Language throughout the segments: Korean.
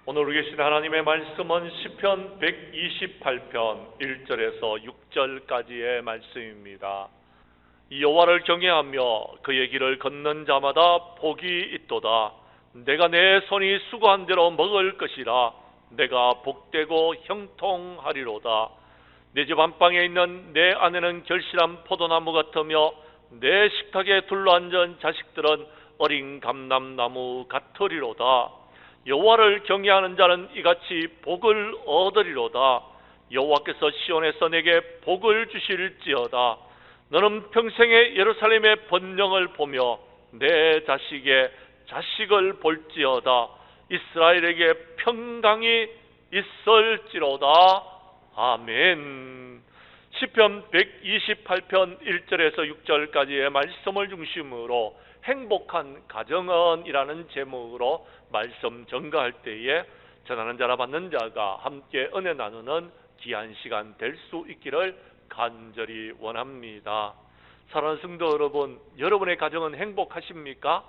오늘 우리 계신 하나님의 말씀은 시편 128편 1절에서 6절까지의 말씀입니다. 여호와를 경외하며 그의 길을 걷는 자마다 복이 있도다. 내가 내 손이 수고한 대로 먹을 것이라. 내가 복되고 형통하리로다. 내 집 안방에 있는 내 아내는 결실한 포도나무 같으며 내 식탁에 둘러앉은 자식들은 어린 감람나무 같으리로다. 여호와를 경외하는 자는 이같이 복을 얻으리로다. 여호와께서 시온에서 내게 복을 주실지어다. 너는 평생에 예루살렘의 번영을 보며 내 자식의 자식을 볼지어다. 이스라엘에게 평강이 있을지로다. 아멘. 시편 128편 1절에서 6절까지의 말씀을 중심으로 행복한 가정은 이라는 제목으로 말씀 전가할 때에 전하는 자라 받는 자가 함께 은혜 나누는 귀한 시간 될 수 있기를 간절히 원합니다. 사랑하는 성도 여러분, 여러분의 가정은 행복하십니까?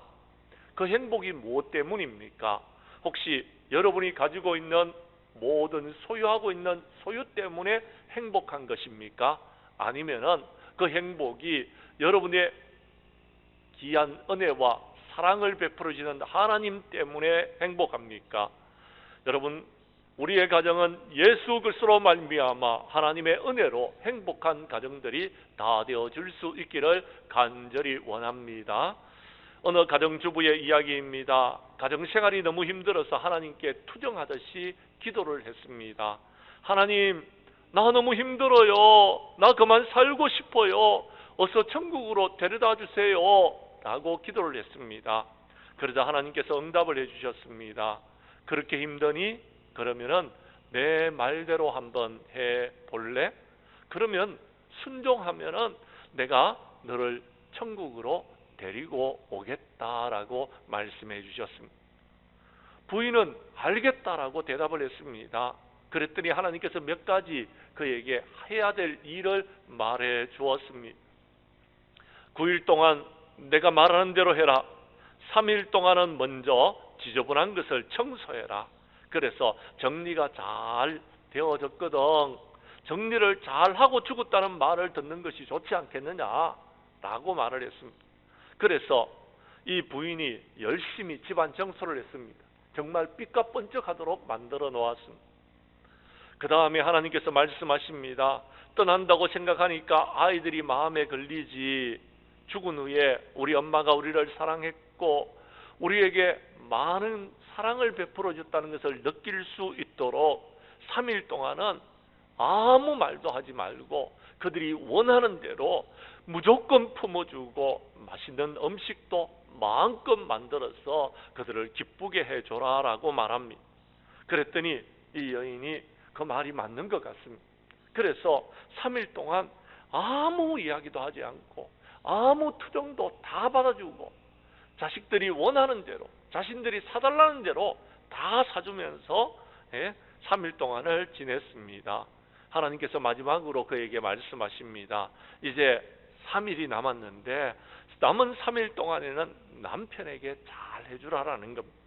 그 행복이 무엇 때문입니까? 혹시 여러분이 가지고 있는 모든 소유하고 있는 소유 때문에 행복한 것입니까? 아니면은 그 행복이 여러분의 귀한 은혜와 사랑을 베풀어 주시는 하나님 때문에 행복합니까? 여러분, 우리의 가정은 예수 그리스도로 말미암아 하나님의 은혜로 행복한 가정들이 다 되어줄 수 있기를 간절히 원합니다. 어느 가정주부의 이야기입니다. 가정생활이 너무 힘들어서 하나님께 투정하듯이 기도를 했습니다. 하나님, 나 너무 힘들어요. 나 그만 살고 싶어요. 어서 천국으로 데려다 주세요. 라고 기도를 했습니다. 그러자 하나님께서 응답을 해주셨습니다. 그렇게 힘드니? 그러면은 내 말대로 한번 해볼래? 그러면 순종하면은 내가 너를 천국으로 데리고 오겠다라고 말씀해 주셨습니다. 부인은 알겠다라고 대답을 했습니다. 그랬더니 하나님께서 몇 가지 그에게 해야 될 일을 말해 주었습니다. 9일 동안 내가 말하는 대로 해라. 3일 동안은 먼저 지저분한 것을 청소해라. 그래서 정리가 잘 되어졌거든. 정리를 잘 하고 죽었다는 말을 듣는 것이 좋지 않겠느냐라고 말을 했습니다. 그래서 이 부인이 열심히 집안 청소를 했습니다. 정말 삐까뻔쩍하도록 만들어 놓았습니다. 그 다음에 하나님께서 말씀하십니다. 떠난다고 생각하니까 아이들이 마음에 걸리지. 죽은 후에 우리 엄마가 우리를 사랑했고 우리에게 많은 사랑을 베풀어 줬다는 것을 느낄 수 있도록 3일 동안은 아무 말도 하지 말고 그들이 원하는 대로 무조건 품어주고 맛있는 음식도 마음껏 만들어서 그들을 기쁘게 해줘라 라고 말합니다. 그랬더니 이 여인이 그 말이 맞는 것 같습니다. 그래서 3일 동안 아무 이야기도 하지 않고 아무 투정도 다 받아주고 자식들이 원하는 대로 자신들이 사달라는 대로 다 사주면서 3일 동안을 지냈습니다. 하나님께서 마지막으로 그에게 말씀하십니다. 이제 3일이 남았는데 남은 3일 동안에는 남편에게 잘 해주라라는 겁니다.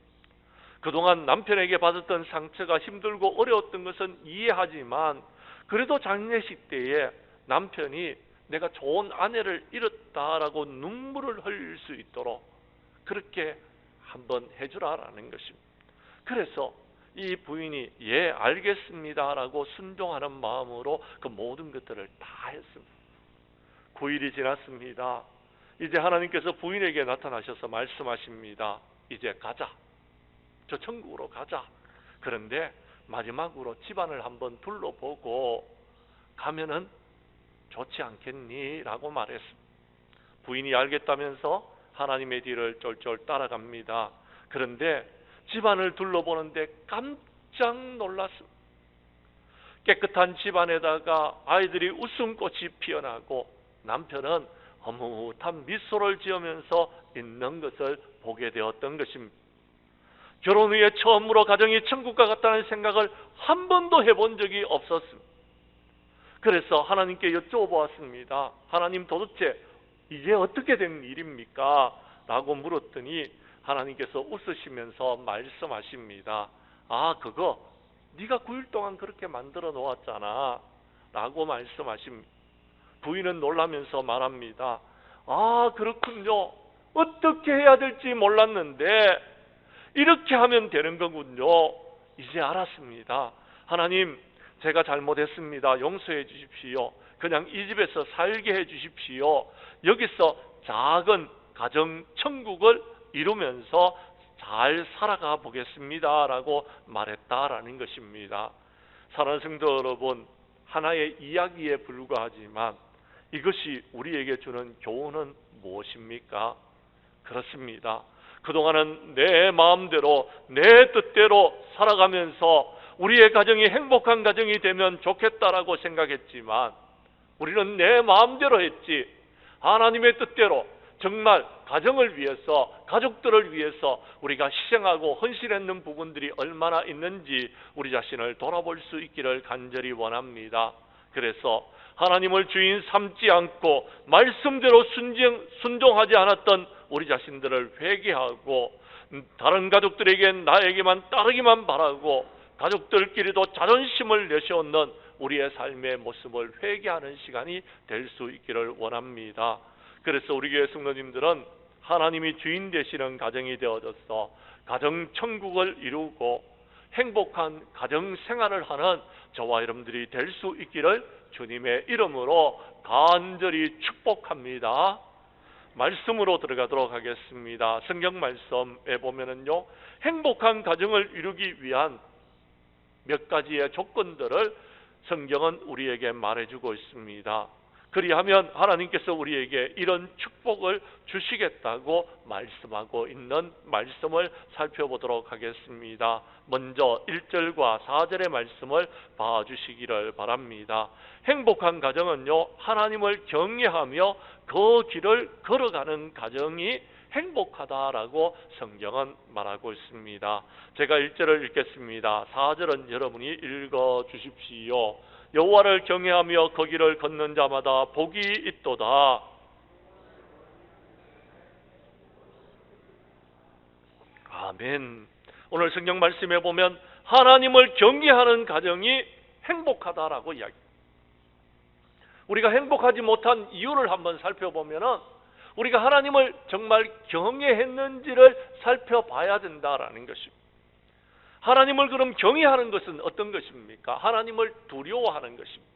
그동안 남편에게 받았던 상처가 힘들고 어려웠던 것은 이해하지만 그래도 장례식 때에 남편이 내가 좋은 아내를 잃었다라고 눈물을 흘릴 수 있도록 그렇게 한번 해주라라는 것입니다. 그래서 이 부인이 예 알겠습니다라고 순종하는 마음으로 그 모든 것들을 다 했습니다. 9일이 지났습니다. 이제 하나님께서 부인에게 나타나셔서 말씀하십니다. 이제 가자. 저 천국으로 가자. 그런데 마지막으로 집안을 한번 둘러보고 가면은 좋지 않겠니? 라고 말했습니다. 부인이 알겠다면서 하나님의 뒤를 쫄쫄 따라갑니다. 그런데 집안을 둘러보는데 깜짝 놀랐습니다. 깨끗한 집안에다가 아이들이 웃음꽃이 피어나고 남편은 흐뭇한 미소를 지으면서 있는 것을 보게 되었던 것입니다. 결혼 후에 처음으로 가정이 천국과 같다는 생각을 한 번도 해본 적이 없었습니다. 그래서 하나님께 여쭤보았습니다. 하나님, 도대체 이제 어떻게 된 일입니까? 라고 물었더니 하나님께서 웃으시면서 말씀하십니다. 아, 그거 네가 9일 동안 그렇게 만들어 놓았잖아 라고 말씀하십니다. 부인은 놀라면서 말합니다. 아, 그렇군요. 어떻게 해야 될지 몰랐는데 이렇게 하면 되는 거군요. 이제 알았습니다. 하나님, 제가 잘못했습니다. 용서해 주십시오. 그냥 이 집에서 살게 해 주십시오. 여기서 작은 가정 천국을 이루면서 잘 살아가 보겠습니다 라고 말했다라는 것입니다. 사랑하는 성도 여러분, 하나의 이야기에 불과하지만 이것이 우리에게 주는 교훈은 무엇입니까? 그렇습니다. 그동안은 내 마음대로 내 뜻대로 살아가면서 우리의 가정이 행복한 가정이 되면 좋겠다라고 생각했지만 우리는 내 마음대로 했지 하나님의 뜻대로 정말 가정을 위해서 가족들을 위해서 우리가 희생하고 헌신했는 부분들이 얼마나 있는지 우리 자신을 돌아볼 수 있기를 간절히 원합니다. 그래서 하나님을 주인 삼지 않고 말씀대로 순종하지 않았던 우리 자신들을 회개하고 다른 가족들에게 나에게만 따르기만 바라고 가족들끼리도 자존심을 내세우는 우리의 삶의 모습을 회개하는 시간이 될 수 있기를 원합니다. 그래서 우리 교회 성도님들은 하나님이 주인 되시는 가정이 되어져서 가정 천국을 이루고 행복한 가정 생활을 하는 저와 여러분들이 될 수 있기를 주님의 이름으로 간절히 축복합니다. 말씀으로 들어가도록 하겠습니다. 성경 말씀에 보면은요, 행복한 가정을 이루기 위한 몇 가지의 조건들을 성경은 우리에게 말해주고 있습니다. 그리하면 하나님께서 우리에게 이런 축복을 주시겠다고 말씀하고 있는 말씀을 살펴보도록 하겠습니다. 먼저 1절과 4절의 말씀을 봐주시기를 바랍니다. 행복한 가정은요, 하나님을 경외하며 그 길을 걸어가는 가정이 행복하다라고 성경은 말하고 있습니다. 제가 1절을 읽겠습니다. 4절은 여러분이 읽어 주십시오. 여호와를 경외하며 그 길을 걷는 자마다 복이 있도다. 아멘. 오늘 성경 말씀에 보면 하나님을 경외하는 가정이 행복하다라고 이야기합니다. 우리가 행복하지 못한 이유를 한번 살펴보면은 우리가 하나님을 정말 경외했는지를 살펴봐야 된다라는 것입니다. 하나님을 그럼 경외하는 것은 어떤 것입니까? 하나님을 두려워하는 것입니다.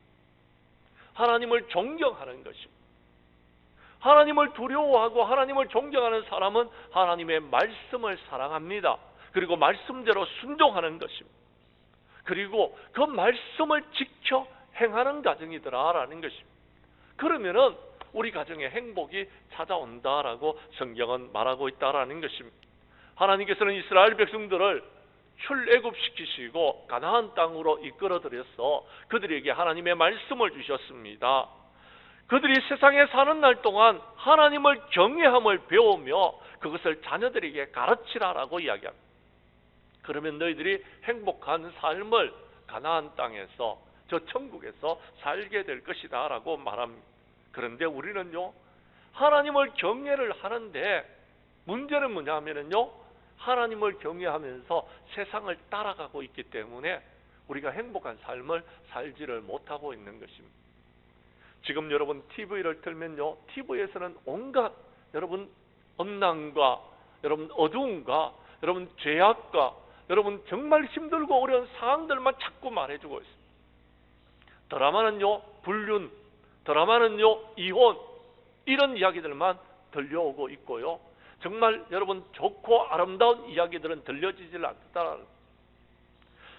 하나님을 존경하는 것입니다. 하나님을 두려워하고 하나님을 존경하는 사람은 하나님의 말씀을 사랑합니다. 그리고 말씀대로 순종하는 것입니다. 그리고 그 말씀을 지켜 행하는 가정이더라라는 것입니다. 그러면은 우리 가정에 행복이 찾아온다라고 성경은 말하고 있다라는 것입니다. 하나님께서는 이스라엘 백성들을 출애굽시키시고 가나안 땅으로 이끌어들여서 그들에게 하나님의 말씀을 주셨습니다. 그들이 세상에 사는 날 동안 하나님을 경외함을 배우며 그것을 자녀들에게 가르치라라고 이야기합니다. 그러면 너희들이 행복한 삶을 가나안 땅에서 저 천국에서 살게 될 것이다 라고 말합니다. 그런데 우리는요, 하나님을 경외를 하는데 문제는 뭐냐 하면은요, 하나님을 경외하면서 세상을 따라가고 있기 때문에 우리가 행복한 삶을 살지를 못하고 있는 것입니다. 지금 여러분 TV를 틀면요, TV에서는 온갖 여러분 엄난과 여러분 어두움과 여러분 죄악과 여러분 정말 힘들고 어려운 상황들만 자꾸 말해주고 있습니다. 드라마는요 불륜, 드라마는요 이혼, 이런 이야기들만 들려오고 있고요, 정말 여러분 좋고 아름다운 이야기들은 들려지질 않다.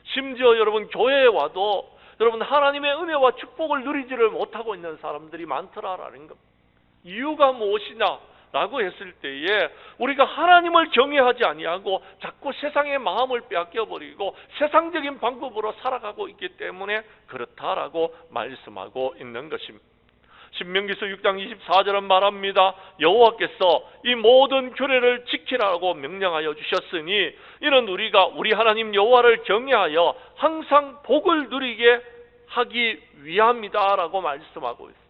심지어 여러분 교회에 와도 여러분 하나님의 은혜와 축복을 누리지를 못하고 있는 사람들이 많더라라는 것. 이유가 무엇이냐 라고 했을 때에 우리가 하나님을 경외하지 아니하고 자꾸 세상의 마음을 빼앗겨버리고 세상적인 방법으로 살아가고 있기 때문에 그렇다라고 말씀하고 있는 것입니다. 신명기서 6장 24절은 말합니다. 여호와께서 이 모든 규례를 지키라고 명령하여 주셨으니 이는 우리가 우리 하나님 여호와를 경외하여 항상 복을 누리게 하기 위함이다 라고 말씀하고 있습니다.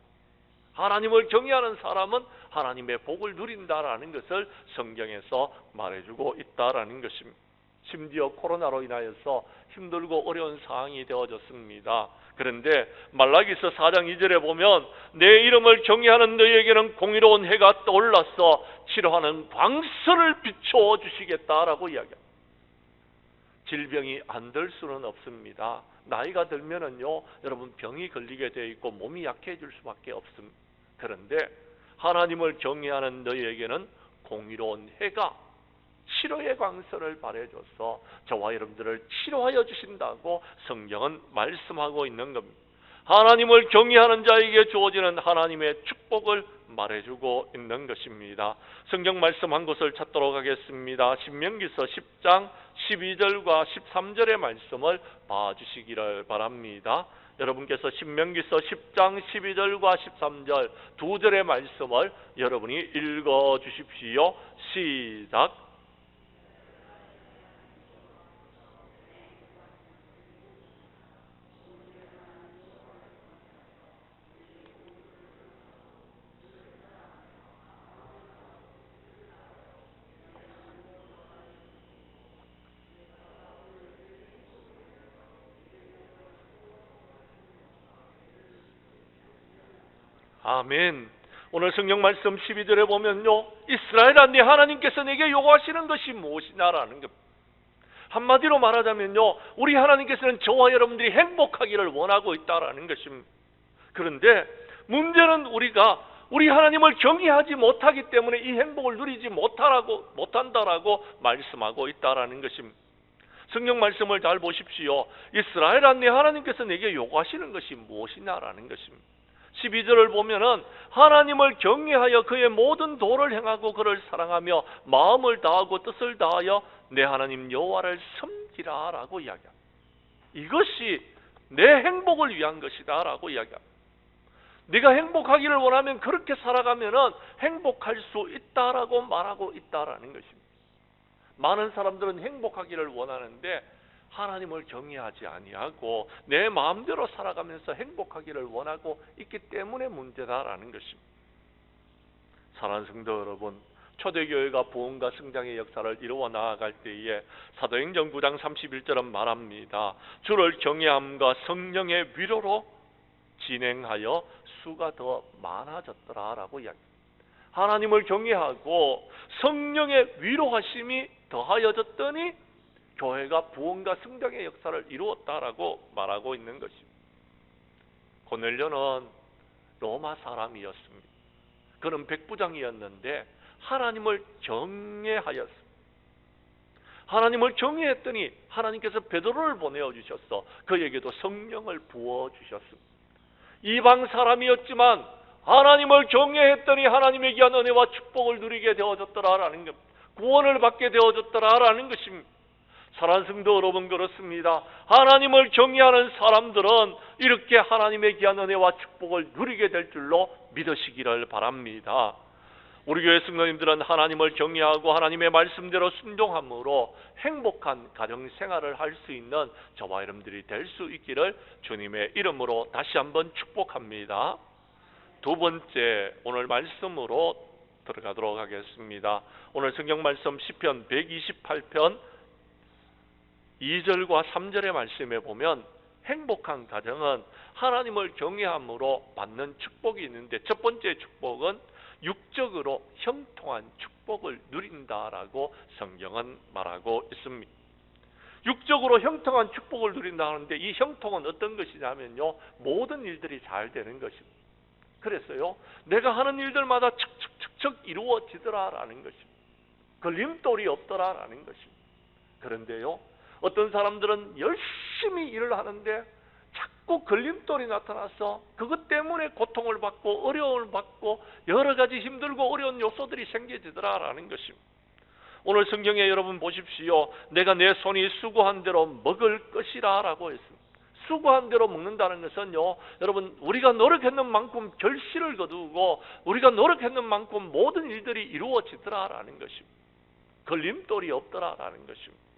하나님을 경외하는 사람은 하나님의 복을 누린다라는 것을 성경에서 말해주고 있다라는 것입니다. 심지어 코로나로 인하여서 힘들고 어려운 상황이 되어졌습니다. 그런데 말라기서 4장 2절에 보면 내 이름을 경외하는 너희에게는 공의로운 해가 떠올라서 치료하는 광선을 비추어 주시겠다라고 이야기합니다. 질병이 안 들 수는 없습니다. 나이가 들면은요, 여러분 병이 걸리게 되어 있고 몸이 약해질 수밖에 없습니다. 그런데 하나님을 경외하는 너희에게는 공의로운 해가 치료의 광선을 발해줘서 저와 여러분들을 치료하여 주신다고 성경은 말씀하고 있는 겁니다. 하나님을 경외하는 자에게 주어지는 하나님의 축복을 말해주고 있는 것입니다. 성경 말씀 한 곳을 찾도록 하겠습니다. 신명기서 10장 12절과 13절의 말씀을 봐주시기를 바랍니다. 여러분께서 신명기서 10장 12절과 13절 두 절의 말씀을 여러분이 읽어주십시오. 시작. 아멘. 오늘 성경 말씀 12절에 보면요, 이스라엘아 네 하나님께서 내게 요구하시는 것이 무엇이냐라는 것. 한마디로 말하자면요, 우리 하나님께서는 저와 여러분들이 행복하기를 원하고 있다라는 것입니다. 그런데 문제는 우리가 우리 하나님을 경외하지 못하기 때문에 이 행복을 누리지 못한다라고 말씀하고 있다라는 것입니다. 성경 말씀을 잘 보십시오. 이스라엘아 네 하나님께서 내게 요구하시는 것이 무엇이냐라는 것입니다. 12절을 보면은 하나님을 경외하여 그의 모든 도를 행하고 그를 사랑하며 마음을 다하고 뜻을 다하여 내 하나님 여호와를 섬기라 라고 이야기합니다. 이것이 내 행복을 위한 것이다 라고 이야기합니다. 네가 행복하기를 원하면 그렇게 살아가면은 행복할 수 있다라고 말하고 있다라는 것입니다. 많은 사람들은 행복하기를 원하는데 하나님을 경외하지 아니하고 내 마음대로 살아가면서 행복하기를 원하고 있기 때문에 문제다라는 것입니다. 사랑하는 성도 여러분, 초대교회가 부흥과 성장의 역사를 이루어 나아갈 때에 사도행전 9장 31절은 말합니다. 주를 경외함과 성령의 위로로 진행하여 수가 더 많아졌더라라고 이야기합니다. 하나님을 경외하고 성령의 위로하심이 더하여졌더니 교회가 부흥과 성장의 역사를 이루었다라고 말하고 있는 것입니다. 고넬료는 로마 사람이었습니다. 그는 백부장이었는데 하나님을 경외하였습니다. 하나님을 경외했더니 하나님께서 베드로를 보내어 주셨어. 그에게도 성령을 부어 주셨습니다. 이방 사람이었지만 하나님을 경외했더니 하나님의 귀한 은혜와 축복을 누리게 되어졌더라라는 것, 구원을 받게 되어졌더라라는 것입니다. 사랑하는 성도 여러분, 그렇습니다. 하나님을 경외하는 사람들은 이렇게 하나님의 귀한 은혜와 축복을 누리게 될 줄로 믿으시기를 바랍니다. 우리 교회 성도님들은 하나님을 경외하고 하나님의 말씀대로 순종함으로 행복한 가정생활을 할 수 있는 저와 여러분들이 될 수 있기를 주님의 이름으로 다시 한번 축복합니다. 두 번째, 오늘 말씀으로 들어가도록 하겠습니다. 오늘 성경 말씀 시편 128편 2절과 3절의 말씀에 보면 행복한 가정은 하나님을 경외함으로 받는 축복이 있는데, 첫 번째 축복은 육적으로 형통한 축복을 누린다라고 성경은 말하고 있습니다. 육적으로 형통한 축복을 누린다 하는데, 이 형통은 어떤 것이냐면요, 모든 일들이 잘 되는 것입니다. 그래서요, 내가 하는 일들마다 척척척척 이루어지더라라는 것입니다. 걸림돌이 없더라라는 것입니다. 그런데요, 어떤 사람들은 열심히 일을 하는데 자꾸 걸림돌이 나타나서 그것 때문에 고통을 받고 어려움을 받고 여러 가지 힘들고 어려운 요소들이 생겨지더라라는 것입니다. 오늘 성경에 여러분 보십시오. 내가 내 손이 수고한 대로 먹을 것이라 라고 했습니다. 수고한 대로 먹는다는 것은요, 여러분, 우리가 노력했는 만큼 결실을 거두고 우리가 노력했는 만큼 모든 일들이 이루어지더라라는 것입니다. 걸림돌이 없더라라는 것입니다.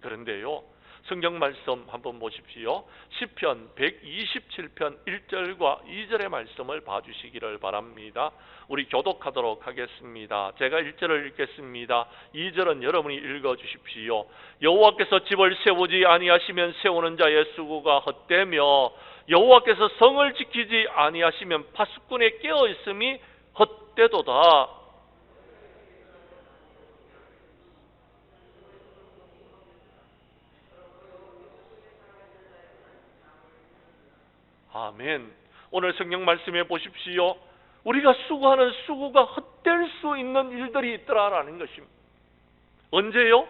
그런데요, 성경 말씀 한번 보십시오. 시편 127편 1절과 2절의 말씀을 봐주시기를 바랍니다. 우리 교독하도록 하겠습니다. 제가 1절을 읽겠습니다. 2절은 여러분이 읽어주십시오. 여호와께서 집을 세우지 아니하시면 세우는 자의 수고가 헛되며 여호와께서 성을 지키지 아니하시면 파수꾼의 깨어있음이 헛되도다. 아멘. 오늘 성경 말씀해 보십시오. 우리가 수고하는 수고가 헛될 수 있는 일들이 있더라라는 것입니다. 언제요?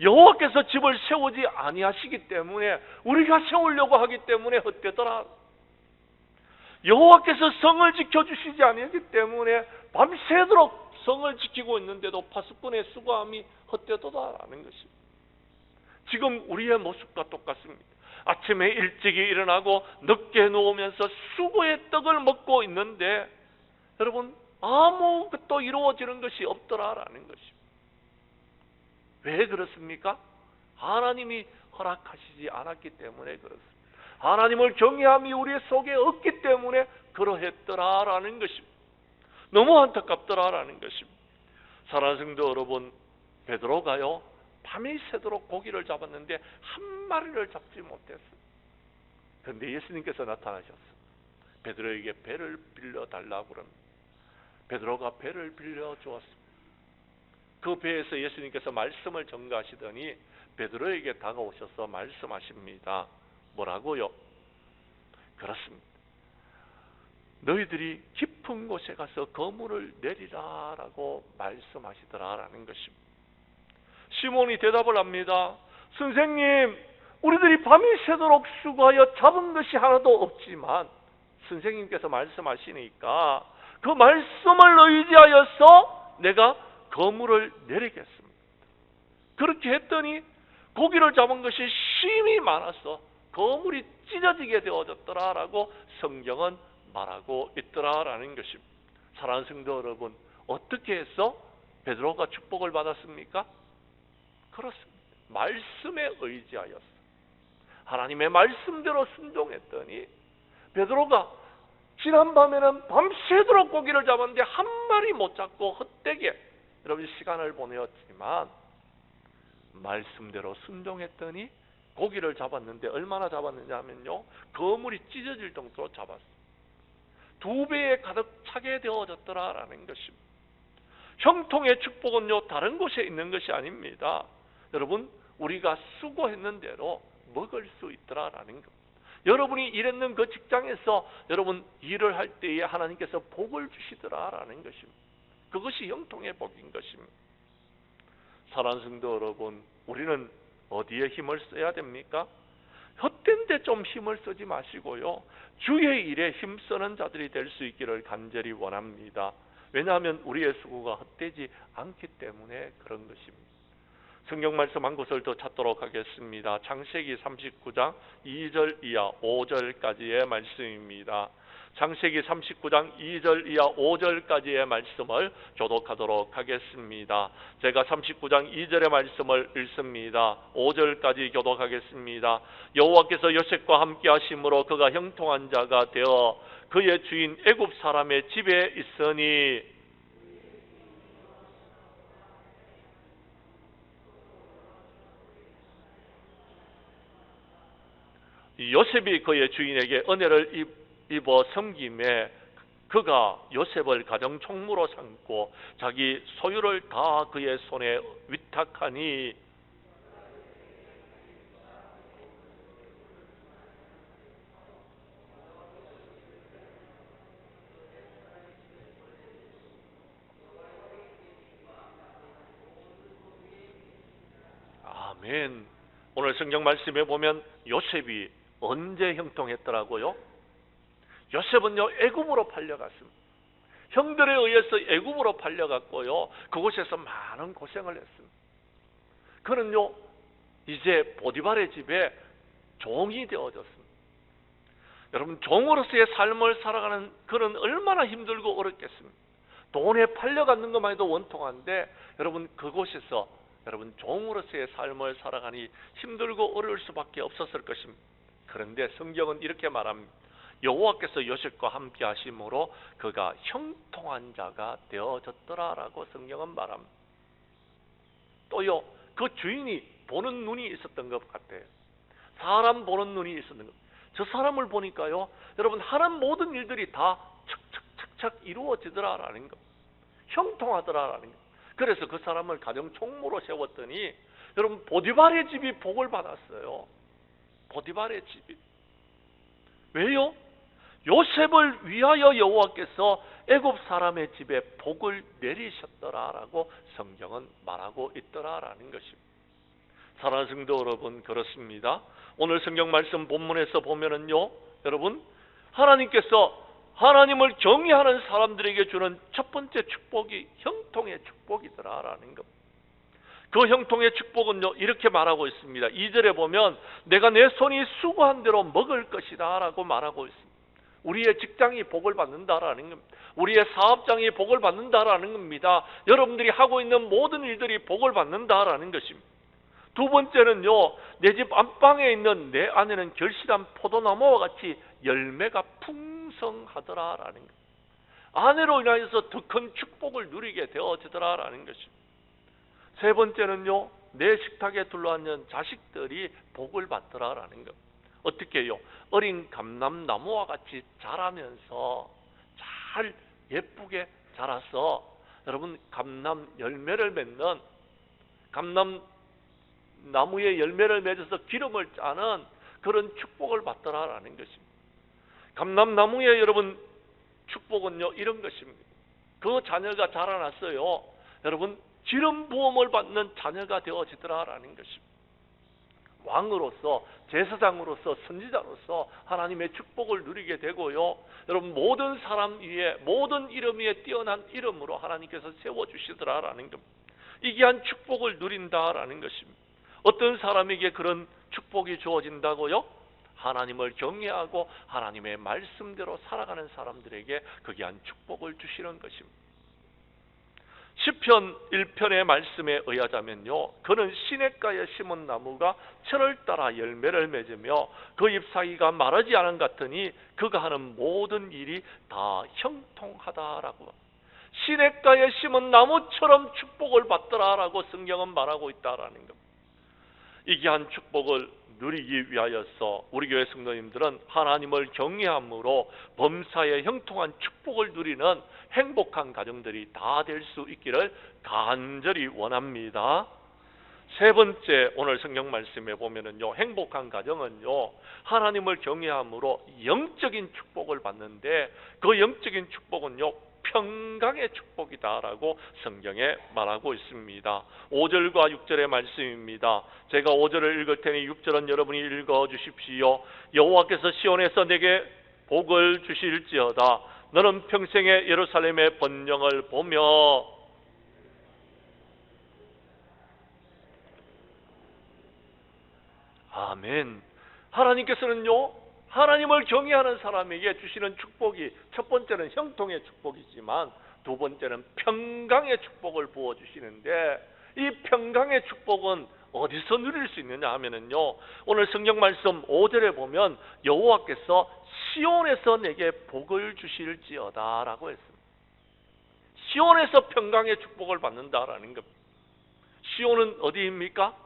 여호와께서 집을 세우지 아니하시기 때문에, 우리가 세우려고 하기 때문에 헛되더라. 여호와께서 성을 지켜주시지 아니하기 때문에 밤새도록 성을 지키고 있는데도 파수꾼의 수고함이 헛되도다라는 것입니다. 지금 우리의 모습과 똑같습니다. 아침에 일찍이 일어나고 늦게 누우면서 수고의 떡을 먹고 있는데 여러분 아무것도 이루어지는 것이 없더라라는 것입니다. 왜 그렇습니까? 하나님이 허락하시지 않았기 때문에 그렇습니다. 하나님을 경외함이 우리 속에 없기 때문에 그러했더라라는 것입니다. 너무 안타깝더라라는 것입니다. 사랑하는 성도 여러분, 베드로가요 밤이 새도록 고기를 잡았는데 한 마리를 잡지 못했어요. 그런데 예수님께서 나타나셨어요. 베드로에게 배를 빌려달라고 그럽니다. 베드로가 배를 빌려주었습니다. 그 배에서 예수님께서 말씀을 전가하시더니 베드로에게 다가오셔서 말씀하십니다. 뭐라고요? 그렇습니다. 너희들이 깊은 곳에 가서 그물을 내리라라고 말씀하시더라라는 것입니다. 시몬이 대답을 합니다. 선생님, 우리들이 밤이 새도록 수고하여 잡은 것이 하나도 없지만 선생님께서 말씀하시니까 그 말씀을 의지하여서 내가 그물을 내리겠습니다. 그렇게 했더니 고기를 잡은 것이 심히 많아서 그물이 찢어지게 되어졌더라라고 성경은 말하고 있더라라는 것입니다. 사랑하는 성도 여러분, 어떻게 해서 베드로가 축복을 받았습니까? 그렇습니다. 말씀에 의지하였어. 하나님의 말씀대로 순종했더니 베드로가 지난밤에는 밤새도록 고기를 잡았는데 한 마리 못 잡고 헛되게 여러분 시간을 보내었지만 말씀대로 순종했더니 고기를 잡았는데 얼마나 잡았느냐 하면요, 그물이 찢어질 정도로 잡았어요. 2배에 가득 차게 되어졌더라라는 것입니다. 형통의 축복은요 다른 곳에 있는 것이 아닙니다. 여러분, 우리가 수고했는 대로 먹을 수 있더라라는 것. 여러분이 일했는 그 직장에서 여러분 일을 할 때에 하나님께서 복을 주시더라라는 것입니다. 그것이 형통의 복인 것입니다. 사랑하는 성도 여러분, 우리는 어디에 힘을 써야 됩니까? 헛된 데 좀 힘을 쓰지 마시고요, 주의 일에 힘쓰는 자들이 될 수 있기를 간절히 원합니다. 왜냐하면 우리의 수고가 헛되지 않기 때문에 그런 것입니다. 성경 말씀 한 곳을 더 찾도록 하겠습니다. 창세기 39장 2절 이하 5절까지의 말씀입니다. 창세기 39장 2절 이하 5절까지의 말씀을 교독하도록 하겠습니다. 제가 39장 2절의 말씀을 읽습니다. 5절까지 교독하겠습니다. 여호와께서 요셉과 함께 하심으로 그가 형통한 자가 되어 그의 주인 애굽 사람의 집에 있으니 요셉이 그의 주인에게 은혜를 입어 섬김에 그가 요셉을 가정 총무로 삼고 자기 소유를 다 그의 손에 위탁하니 아멘. 오늘 성경 말씀에 보면 요셉이 언제 형통했더라고요? 요셉은요 애굽으로 팔려갔습니다. 형들에 의해서 애굽으로 팔려갔고요, 그곳에서 많은 고생을 했습니다. 그는요 이제 보디발의 집에 종이 되어졌습니다. 여러분, 종으로서의 삶을 살아가는 그는 얼마나 힘들고 어렵겠습니까? 돈에 팔려가는 것만 해도 원통한데 여러분, 그곳에서 여러분 종으로서의 삶을 살아가니 힘들고 어려울 수밖에 없었을 것입니다. 그런데 성경은 이렇게 말합니다. 여호와께서 요셉과 함께 하심으로 그가 형통한 자가 되어졌더라라고 성경은 말합니다. 또요, 그 주인이 보는 눈이 있었던 것 같아요. 사람 보는 눈이 있었는 것. 저 사람을 보니까요, 여러분 하는 모든 일들이 다 착착착착 이루어지더라라는 것, 형통하더라라는 것. 그래서 그 사람을 가정 총무로 세웠더니 여러분 보디발의 집이 복을 받았어요. 보디발의 집이. 왜요? 요셉을 위하여 여호와께서 애굽 사람의 집에 복을 내리셨더라라고 성경은 말하고 있더라라는 것입니다. 사랑하는 성도 여러분, 그렇습니다. 오늘 성경 말씀 본문에서 보면은요, 여러분 하나님께서 하나님을 경외하는 사람들에게 주는 첫 번째 축복이 형통의 축복이더라라는 것. 그 형통의 축복은요, 이렇게 말하고 있습니다. 2절에 보면 내가 내 손이 수고한 대로 먹을 것이다 라고 말하고 있습니다. 우리의 직장이 복을 받는다라는 겁니다. 우리의 사업장이 복을 받는다라는 겁니다. 여러분들이 하고 있는 모든 일들이 복을 받는다라는 것입니다. 두 번째는요, 내 집 안방에 있는 내 안에는 결실한 포도나무와 같이 열매가 풍성하더라라는 것. 아내로 인하여서 더 큰 축복을 누리게 되어지더라라는 것입니다. 세 번째는요, 내 식탁에 둘러앉는 자식들이 복을 받더라라는 것. 어떻게 해요? 어린 감람나무와 같이 자라면서 잘 예쁘게 자라서 여러분 감람 열매를 맺는, 감람나무에 열매를 맺어서 기름을 짜는 그런 축복을 받더라라는 것입니다. 감람나무의 여러분 축복은요, 이런 것입니다. 그 자녀가 자라났어요. 여러분 기름 부음을 받는 자녀가 되어지더라라는 것입니다. 왕으로서, 제사장으로서, 선지자로서 하나님의 축복을 누리게 되고요, 여러분 모든 사람 위에, 모든 이름 위에 뛰어난 이름으로 하나님께서 세워주시더라라는 겁니다. 이기한 축복을 누린다라는 것입니다. 어떤 사람에게 그런 축복이 주어진다고요? 하나님을 경외하고 하나님의 말씀대로 살아가는 사람들에게 그 귀한 축복을 주시는 것입니다. 시편 1편의 말씀에 의하자면요, 그는 시냇가에 심은 나무가 철을 따라 열매를 맺으며 그 잎사귀가 마르지 않은 같으니 그가 하는 모든 일이 다 형통하다라고. 시냇가에 심은 나무처럼 축복을 받더라라고 성경은 말하고 있다라는 겁니다. 이 귀한 축복을 누리기 위하여서 우리 교회 성도님들은 하나님을 경외함으로 범사에 형통한 축복을 누리는 행복한 가정들이 다 될 수 있기를 간절히 원합니다. 세 번째, 오늘 성경 말씀에 보면은요, 행복한 가정은요, 하나님을 경외함으로 영적인 축복을 받는데 그 영적인 축복은요, 평강의 축복이다라고 성경에 말하고 있습니다. 5절과 6절의 말씀입니다. 제가 5절을 읽을 테니 6절은 여러분이 읽어 주십시오. 여호와께서 시온에서 내게 복을 주실지어다. 너는 평생에 예루살렘의 번영을 보며 아멘. 하나님께서는요, 하나님을 경외하는 사람에게 주시는 축복이 첫 번째는 형통의 축복이지만 두 번째는 평강의 축복을 부어주시는데, 이 평강의 축복은 어디서 누릴 수 있느냐 하면은요, 오늘 성경 말씀 5절에 보면 여호와께서 시온에서 내게 복을 주실지어다 라고 했습니다. 시온에서 평강의 축복을 받는다라는 겁니다. 시온은 어디입니까?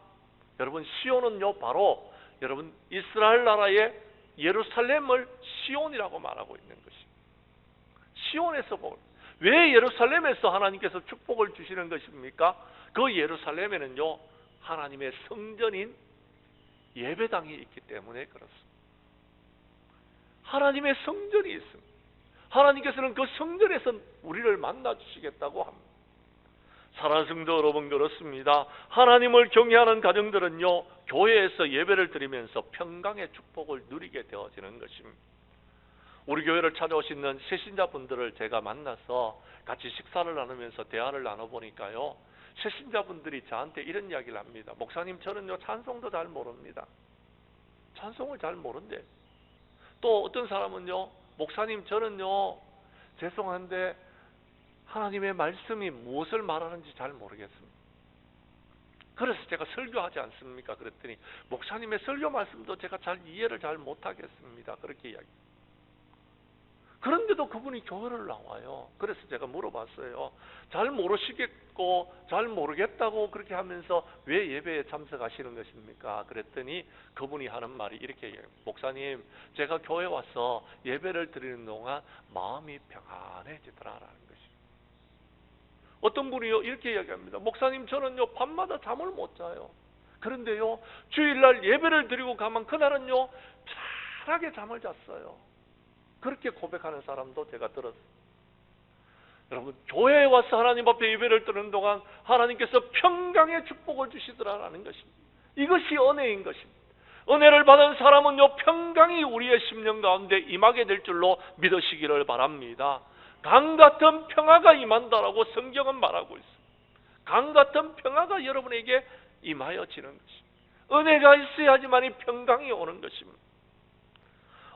여러분 시온은요, 바로 여러분 이스라엘 나라의 예루살렘을 시온이라고 말하고 있는 것입니다. 시온에서 복을. 왜 예루살렘에서 하나님께서 축복을 주시는 것입니까? 그 예루살렘에는요, 하나님의 성전인 예배당이 있기 때문에 그렇습니다. 하나님의 성전이 있습니다. 하나님께서는 그 성전에서 우리를 만나 주시겠다고 합니다. 사랑하는 성도 여러분, 그렇습니다. 하나님을 경외하는 가정들은요, 교회에서 예배를 드리면서 평강의 축복을 누리게 되어지는 것입니다. 우리 교회를 찾아오시는 새신자분들을 제가 만나서 같이 식사를 나누면서 대화를 나눠보니까요, 새신자분들이 저한테 이런 이야기를 합니다. 목사님, 저는요 찬송도 잘 모릅니다. 찬송을 잘 모른대. 또 어떤 사람은요, 목사님, 저는요 죄송한데 하나님의 말씀이 무엇을 말하는지 잘 모르겠습니다. 그래서 제가 설교하지 않습니까? 그랬더니 목사님의 설교 말씀도 제가 잘 이해를 잘 못하겠습니다. 그렇게 이야기. 그런데도 그분이 교회를 나와요. 그래서 제가 물어봤어요. 잘 모르시겠고 잘 모르겠다고 그렇게 하면서 왜 예배에 참석하시는 것입니까? 그랬더니 그분이 하는 말이 이렇게 얘기해요. 목사님, 제가 교회 와서 예배를 드리는 동안 마음이 평안해지더라라는 것입니다. 어떤 분이요 이렇게 이야기합니다. 목사님, 저는요 밤마다 잠을 못 자요. 그런데요 주일날 예배를 드리고 가면 그날은요 편하게 잠을 잤어요. 그렇게 고백하는 사람도 제가 들었어요. 여러분, 교회에 와서 하나님 앞에 예배를 드리는 동안 하나님께서 평강의 축복을 주시더라라는 것입니다. 이것이 은혜인 것입니다. 은혜를 받은 사람은요 평강이 우리의 심령 가운데 임하게 될 줄로 믿으시기를 바랍니다. 강 같은 평화가 임한다라고 성경은 말하고 있습니다. 강 같은 평화가 여러분에게 임하여지는 것입니다. 은혜가 있어야지만이 평강이 오는 것입니다.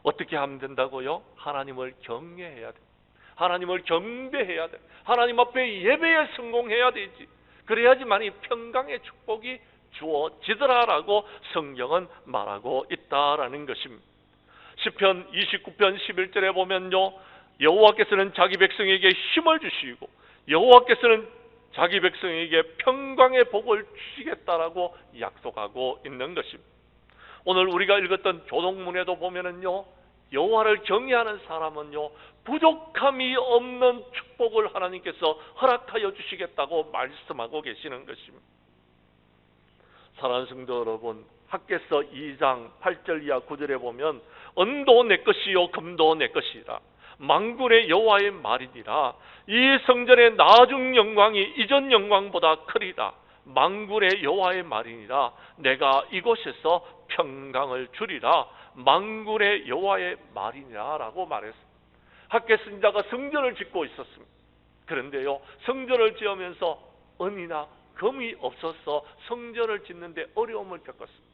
어떻게 하면 된다고요? 하나님을 경외해야 돼. 하나님을 경배해야 돼. 하나님 앞에 예배에 성공해야 되지. 그래야지만이 평강의 축복이 주어지더라라고 성경은 말하고 있다라는 것입니다. 시편 29편 11절에 보면요, 여호와께서는 자기 백성에게 힘을 주시고 여호와께서는 자기 백성에게 평강의 복을 주시겠다라고 약속하고 있는 것입니다. 오늘 우리가 읽었던 교동문에도 보면은요, 여호와를 경외하는 사람은요 부족함이 없는 축복을 하나님께서 허락하여 주시겠다고 말씀하고 계시는 것입니다. 사랑하는 성도 여러분, 학개서 2장 8절 이하 9절에 보면 은도 내 것이요 금도 내 것이라 만군의 여호와의 말이니라. 이 성전의 나중 영광이 이전 영광보다 크리다. 만군의 여호와의 말이니라. 내가 이곳에서 평강을 주리라. 만군의 여호와의 말이니라 라고 말했습니다. 학개선지자가 성전을 짓고 있었습니다. 그런데요 성전을 지으면서 은이나 금이 없어서 성전을 짓는데 어려움을 겪었습니다.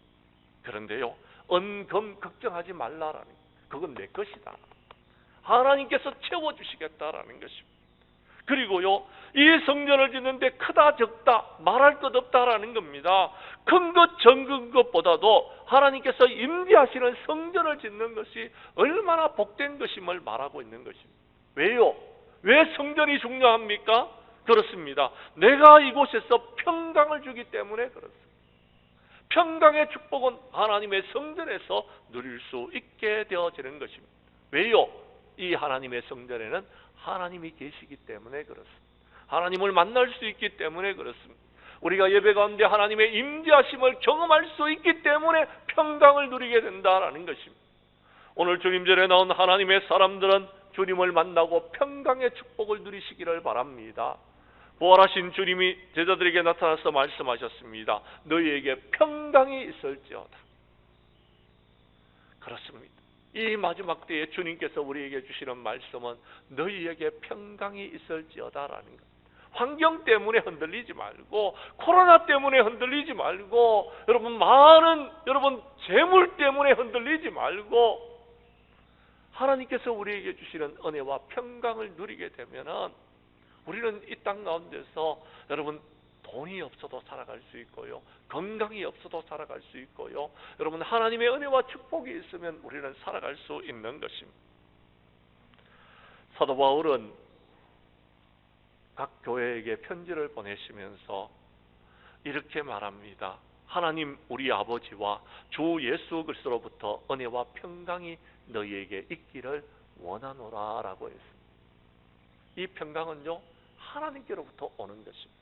그런데요 은, 금 걱정하지 말라라는, 그건 내 것이다. 하나님께서 채워주시겠다라는 것입니다. 그리고요 이 성전을 짓는데 크다 적다 말할 것 없다라는 겁니다. 큰 것 적은 것보다도 하나님께서 임재하시는 성전을 짓는 것이 얼마나 복된 것임을 말하고 있는 것입니다. 왜요? 왜 성전이 중요합니까? 그렇습니다. 내가 이곳에서 평강을 주기 때문에 그렇습니다. 평강의 축복은 하나님의 성전에서 누릴 수 있게 되어지는 것입니다. 왜요? 이 하나님의 성전에는 하나님이 계시기 때문에 그렇습니다. 하나님을 만날 수 있기 때문에 그렇습니다. 우리가 예배 가운데 하나님의 임재하심을 경험할 수 있기 때문에 평강을 누리게 된다라는 것입니다. 오늘 주님절에 나온 하나님의 사람들은 주님을 만나고 평강의 축복을 누리시기를 바랍니다. 부활하신 주님이 제자들에게 나타나서 말씀하셨습니다. 너희에게 평강이 있을지어다. 그렇습니다. 이 마지막 때에 주님께서 우리에게 주시는 말씀은 너희에게 평강이 있을지어다라는 것. 환경 때문에 흔들리지 말고, 코로나 때문에 흔들리지 말고, 여러분 재물 때문에 흔들리지 말고, 하나님께서 우리에게 주시는 은혜와 평강을 누리게 되면은 우리는 이 땅 가운데서 여러분 돈이 없어도 살아갈 수 있고요, 건강이 없어도 살아갈 수 있고요, 여러분 하나님의 은혜와 축복이 있으면 우리는 살아갈 수 있는 것입니다. 사도 바울은 각 교회에게 편지를 보내시면서 이렇게 말합니다. 하나님 우리 아버지와 주 예수 그리스도로부터 은혜와 평강이 너희에게 있기를 원하노라 라고 했습니다. 이 평강은요 하나님께로부터 오는 것입니다.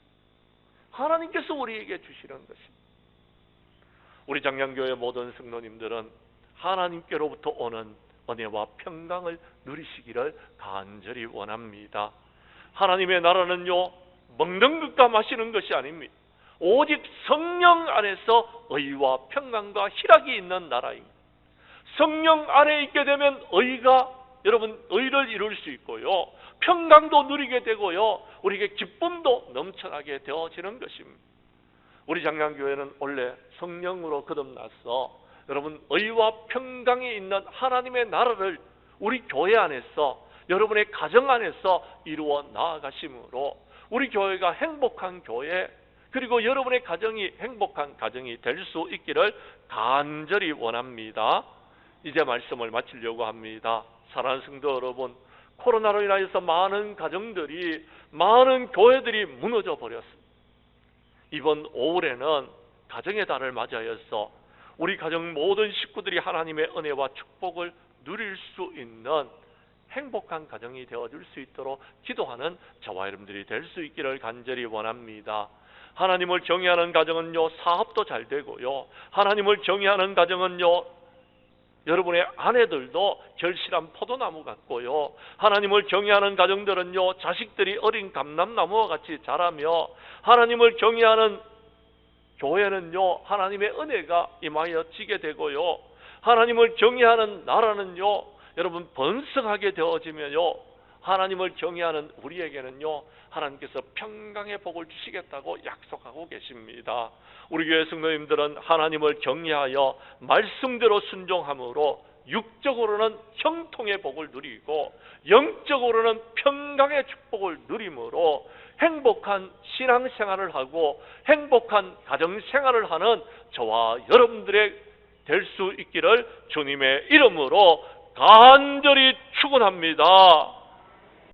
하나님께서 우리에게 주시는 것입니다. 우리 장량교회 모든 성도님들은 하나님께로부터 오는 은혜와 평강을 누리시기를 간절히 원합니다. 하나님의 나라는요 먹는 것과 마시는 것이 아닙니다. 오직 성령 안에서 의와 평강과 희락이 있는 나라입니다. 성령 안에 있게 되면 의를 이룰 수 있고요, 평강도 누리게 되고요, 우리에게 기쁨도 넘쳐나게 되어지는 것입니다. 우리 장량교회는 원래 성령으로 거듭나서 여러분 의와 평강이 있는 하나님의 나라를 우리 교회 안에서, 여러분의 가정 안에서 이루어 나아가심으로 우리 교회가 행복한 교회, 그리고 여러분의 가정이 행복한 가정이 될 수 있기를 간절히 원합니다. 이제 말씀을 마치려고 합니다. 사랑하는 성도 여러분, 코로나로 인하여서 많은 가정들이, 많은 교회들이 무너져 버렸습니다. 이번 5월에는 가정의 달을 맞이하여서 우리 가정 모든 식구들이 하나님의 은혜와 축복을 누릴 수 있는 행복한 가정이 되어줄 수 있도록 기도하는 저와 여러분들이 될 수 있기를 간절히 원합니다. 하나님을 경외하는 가정은요, 사업도 잘 되고요, 하나님을 경외하는 가정은요, 여러분의 아내들도 결실한 포도나무 같고요, 하나님을 경외하는 가정들은요, 자식들이 어린 감람나무와 같이 자라며, 하나님을 경외하는 교회는요, 하나님의 은혜가 임하여 지게 되고요, 하나님을 경외하는 나라는요, 여러분 번성하게 되어지면요, 하나님을 경외하는 우리에게는요, 하나님께서 평강의 복을 주시겠다고 약속하고 계십니다. 우리 교회 성도님들은 하나님을 경외하여 말씀대로 순종함으로 육적으로는 형통의 복을 누리고 영적으로는 평강의 축복을 누림으로 행복한 신앙생활을 하고 행복한 가정생활을 하는 저와 여러분들의 될 수 있기를 주님의 이름으로 간절히 축원합니다.